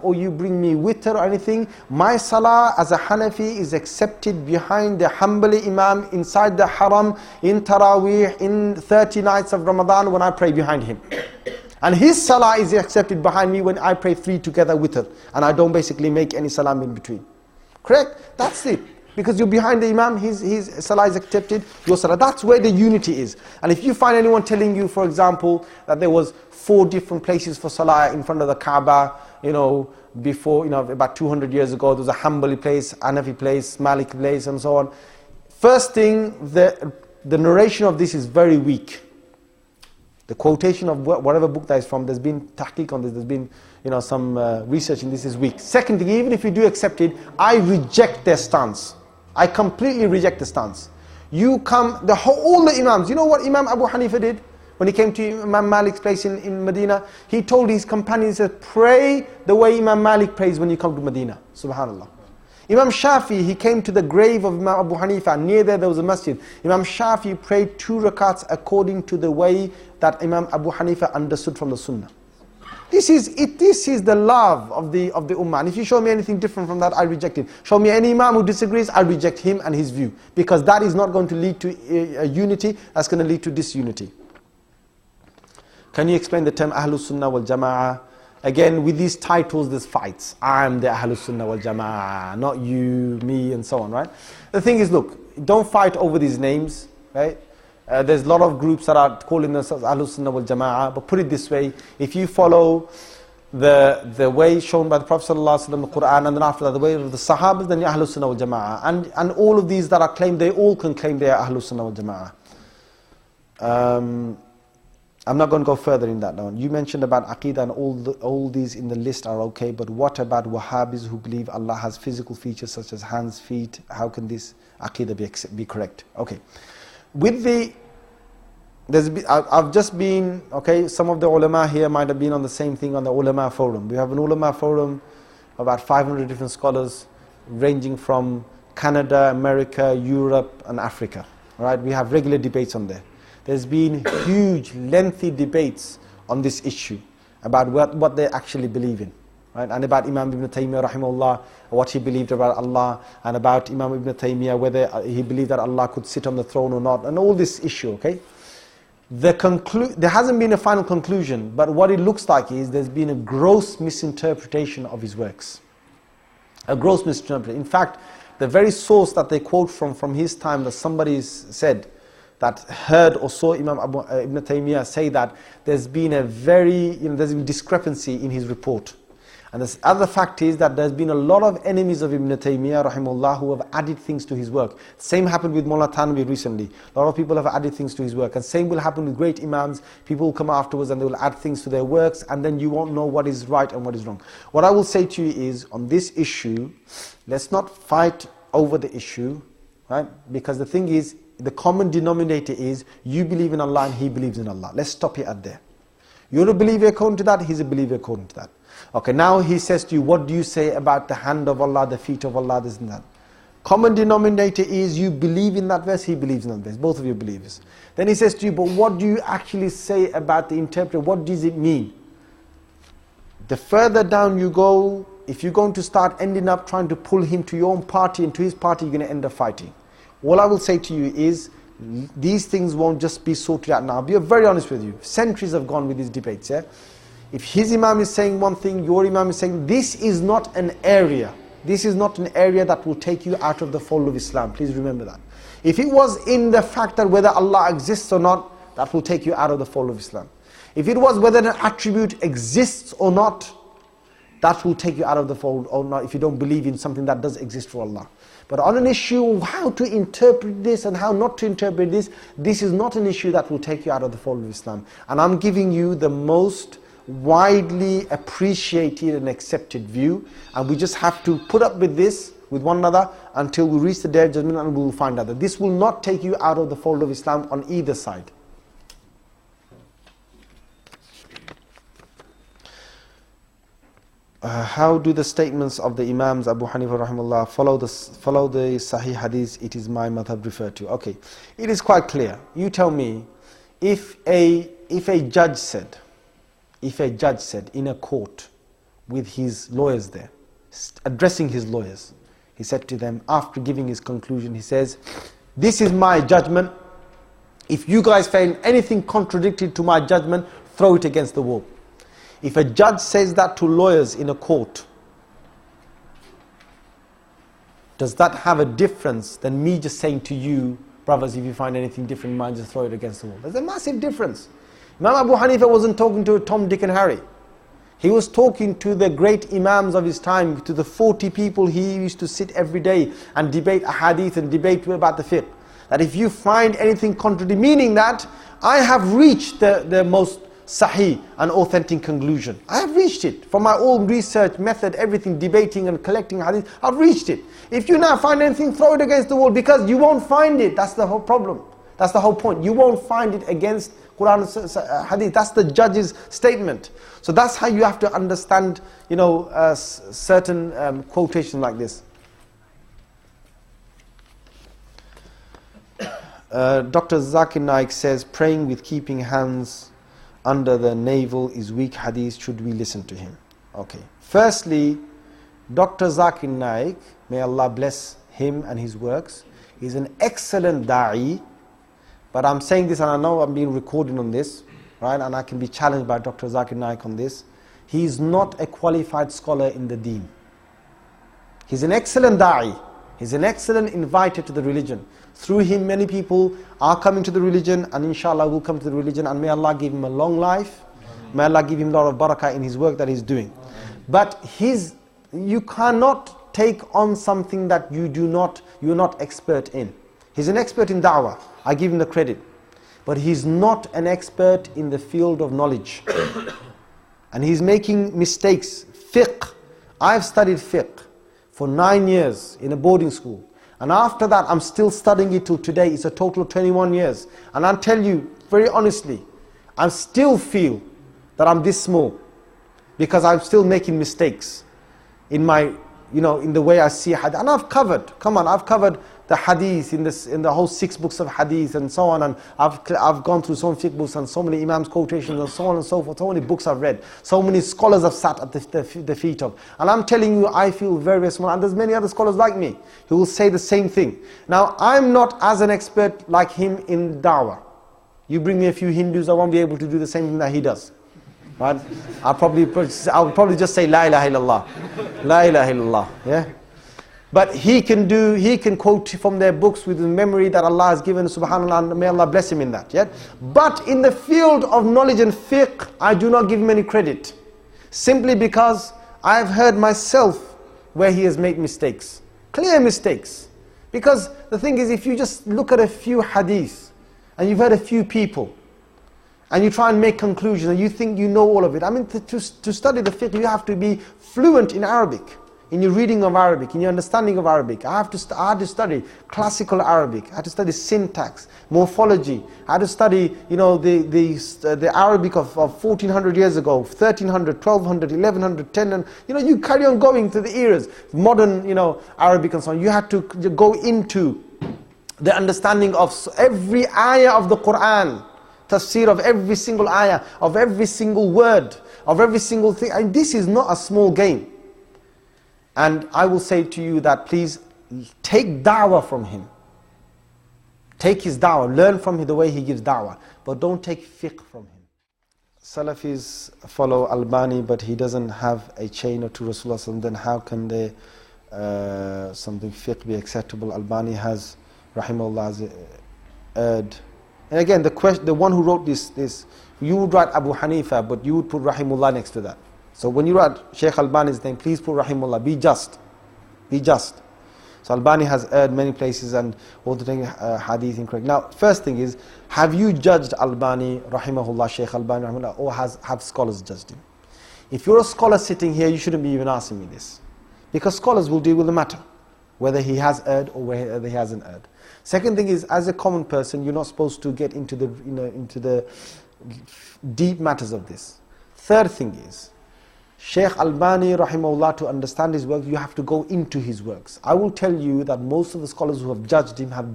or you bring me witr or anything, my salah as a Hanafi is accepted behind the Hanbali Imam inside the Haram, in Taraweeh, in 30 nights of Ramadan when I pray behind him. And his salah is accepted behind me when I pray 3 together witr, and I don't basically make any salam in between. Correct? That's it. Because you're behind the Imam, his salah is accepted, your salah. That's where the unity is. And if you find anyone telling you, for example, that there was 4 different places for salah in front of the Kaaba, before, about 200 years ago, there was a Hanbali place, Hanafi place, Maliki place, and so on. First thing, the narration of this is very weak. The quotation of whatever book that is from, there's been tahqiq on this, there's been some research in this is weak. Second thing, even if you do accept it, I reject their stance. I completely reject the stance. All the Imams, you know what Imam Abu Hanifa did? When he came to Imam Malik's place in Medina, he told his companions, he said, pray the way Imam Malik prays when you come to Medina. Subhanallah. Imam Shafi, he came to the grave of Imam Abu Hanifa, and near there was a masjid. Imam Shafi prayed 2 rakats according to the way that Imam Abu Hanifa understood from the Sunnah. This is the love of the ummah. And if you show me anything different from that, I reject it. Show me any Imam who disagrees, I reject him and his view. Because that is not going to lead to a unity, that's going to lead to disunity. Can you explain the term Ahlus Sunnah wal Jama'ah? Again, with these titles, there's fights. I'm the Ahlus Sunnah wal Jama'ah, not you, me, and so on, right? The thing is, look, don't fight over these names, right? There's a lot of groups that are calling themselves Ahlus Sunnah wal Jama'ah, but put it this way, if you follow the way shown by the Prophet ﷺ, the Quran, and then after that the way of the Sahabas, then you're Ahlus Sunnah wal Jama'ah. And all of these that are claimed, they all can claim they are Ahlus Sunnah wal Jama'ah. I'm not going to go further in that now. You mentioned about Aqidah, and all these in the list are okay, but what about Wahhabis who believe Allah has physical features such as hands, feet? How can this Aqidah be correct? Okay. I've just been, some of the ulama here might have been on the same thing on the ulama forum. We have an ulama forum, about 500 different scholars, ranging from Canada, America, Europe, and Africa. Right? We have regular debates on there. There's been huge, lengthy debates on this issue about what they actually believe in. Right? And about Imam Ibn Taymiyyah rahimahullah, what he believed about Allah, and about Imam Ibn Taymiyyah, whether he believed that Allah could sit on the throne or not, and all this issue, okay? There hasn't been a final conclusion, but what it looks like is there's been a gross misinterpretation of his works. A gross misinterpretation. In fact, the very source that they quote from his time, that somebody said, that heard or saw Imam Ibn Taymiyyah say that there's been a there's been discrepancy in his report. And the other fact is that there's been a lot of enemies of Ibn Taymiyyah rahimahullah who have added things to his work. Same happened with Mullah Tanvi recently. A lot of people have added things to his work. And same will happen with great Imams. People will come afterwards and they will add things to their works, and then you won't know what is right and what is wrong. What I will say to you is, on this issue, let's not fight over the issue, right? Because the thing is, the common denominator is, you believe in Allah and he believes in Allah. Let's stop it at there. You're a believer according to that, he's a believer according to that. Okay, now he says to you, what do you say about the hand of Allah, the feet of Allah, this and that? Common denominator is, you believe in that verse, he believes in that verse. Both of you believers. Then he says to you, but what do you actually say about the interpreter? What does it mean? The further down you go, if you're going to start ending up trying to pull him to your own party and to his party, you're going to end up fighting. All I will say to you is, these things won't just be sorted out now. I'll be very honest with you. Centuries have gone with these debates. Yeah? If his Imam is saying one thing, your Imam is saying, this is not an area. This is not an area that will take you out of the fold of Islam. Please remember that. If it was in the fact that whether Allah exists or not, that will take you out of the fold of Islam. If it was whether an attribute exists or not, that will take you out of the fold or not, if you don't believe in something that does exist for Allah. But on an issue, how to interpret this and how not to interpret this, this is not an issue that will take you out of the fold of Islam. And I'm giving you the most widely appreciated and accepted view, and we just have to put up with this with one another until we reach the day of judgment, and we will find out that this will not take you out of the fold of Islam on either side. How do the statements of the Imams Abu Hanifa rahimahullah follow the Sahih Hadith? It is my madhab referred to. Okay, it is quite clear. You tell me, if a judge said in a court, with his lawyers there, addressing his lawyers. He said to them, after giving his conclusion, he says, "This is my judgment. If you guys find anything contradictory to my judgment, throw it against the wall." If a judge says that to lawyers in a court, does that have a difference than me just saying to you, brothers, if you find anything different in mind, just throw it against the wall? There's a massive difference. Imam Abu Hanifa wasn't talking to Tom, Dick and Harry. He was talking to the great imams of his time, to the 40 people he used to sit every day and debate a hadith and debate about the fiqh. That if you find anything contrary, meaning that I have reached the most sahih and authentic conclusion. I have reached it. From my own research, method, everything, debating and collecting hadith, I've reached it. If you now find anything, throw it against the wall, because you won't find it. That's the whole problem. That's the whole point. You won't find it against Quran and hadith. That's the judge's statement. So that's how you have to understand, certain quotations like this. Dr. Zakir Naik says, praying with keeping hands under the navel is weak hadith. Should we listen to him? Okay. Firstly, Dr. Zakir Naik, may Allah bless him and his works, is an excellent da'i. But I'm saying this, and I know I'm being recorded on this, right? And I can be challenged by Dr. Zakir Naik on this. He is not a qualified scholar in the deen. He's an excellent da'i. He's an excellent inviter to the religion. Through him, many people are coming to the religion, and inshallah will come to the religion, and may Allah give him a long life. May Allah give him a lot of barakah in his work that he's doing. But you cannot take on something that you're not expert in. He's an expert in da'wah. I give him the credit. But he's not an expert in the field of knowledge. And he's making mistakes. Fiqh. I've studied fiqh for 9 years in a boarding school. And after that, I'm still studying it till today. It's a total of 21 years. And I'll tell you, very honestly, I still feel that I'm this small. Because I'm still making mistakes in my, in the way I see hadith. And I've covered the hadith in the whole 6 books of hadith and so on, and I've gone through so many fiqh books and so many imams quotations and so on and so forth. So many books I've read, so many scholars have sat at the feet of, and I'm telling you, I feel very, very small. And there's many other scholars like me who will say the same thing. Now, I'm not as an expert like him in da'wah. You bring me a few Hindus, I won't be able to do the same thing that he does. Right? I'll probably just say La ilaha illallah, La ilaha illallah. Yeah. But he can quote from their books with the memory that Allah has given, subhanAllah, and may Allah bless him in that. Yeah? But in the field of knowledge and fiqh, I do not give him any credit. Simply because I have heard myself where he has made mistakes. Clear mistakes. Because the thing is, if you just look at a few hadith, and you've heard a few people, and you try and make conclusions, and you think you know all of it. I mean, to study the fiqh, you have to be fluent in Arabic. In your reading of Arabic, in your understanding of Arabic. I had to study classical Arabic. I had to study syntax, morphology. I had to study, the Arabic of 1400 years ago, 1300, 1200, 1100, 1000. You carry on going through the eras, modern, Arabic and so on. You had to go into the understanding of every ayah of the Quran, tafsir of every single ayah, of every single word, of every single thing. And this is not a small game. And I will say to you that please take da'wah from him. Take his da'wah, learn from him the way he gives da'wah. But don't take fiqh from him. Salafis follow Albani, but he doesn't have a chain or to Rasulullah. Then how can something fiqh be acceptable? Albani has, rahimahullah, has erred. And again, the one who wrote this, you would write Abu Hanifa, but you would put rahimullah next to that. So when you write Shaykh Albani's name, please put rahimullah. Be just. Be just. So Albani has erred many places and all the things hadith incorrect. Now, first thing is, have you judged Albani, rahimahullah, Shaykh Albani, rahimahullah, or have scholars judged him? If you're a scholar sitting here, you shouldn't be even asking me this. Because scholars will deal with the matter, whether he has erred or whether he hasn't erred. Second thing is, as a common person, you're not supposed to get into the deep matters of this. Third thing is, Shaykh Albani, rahimahullah, to understand his work, you have to go into his works. I will tell you that most of the scholars who have judged him have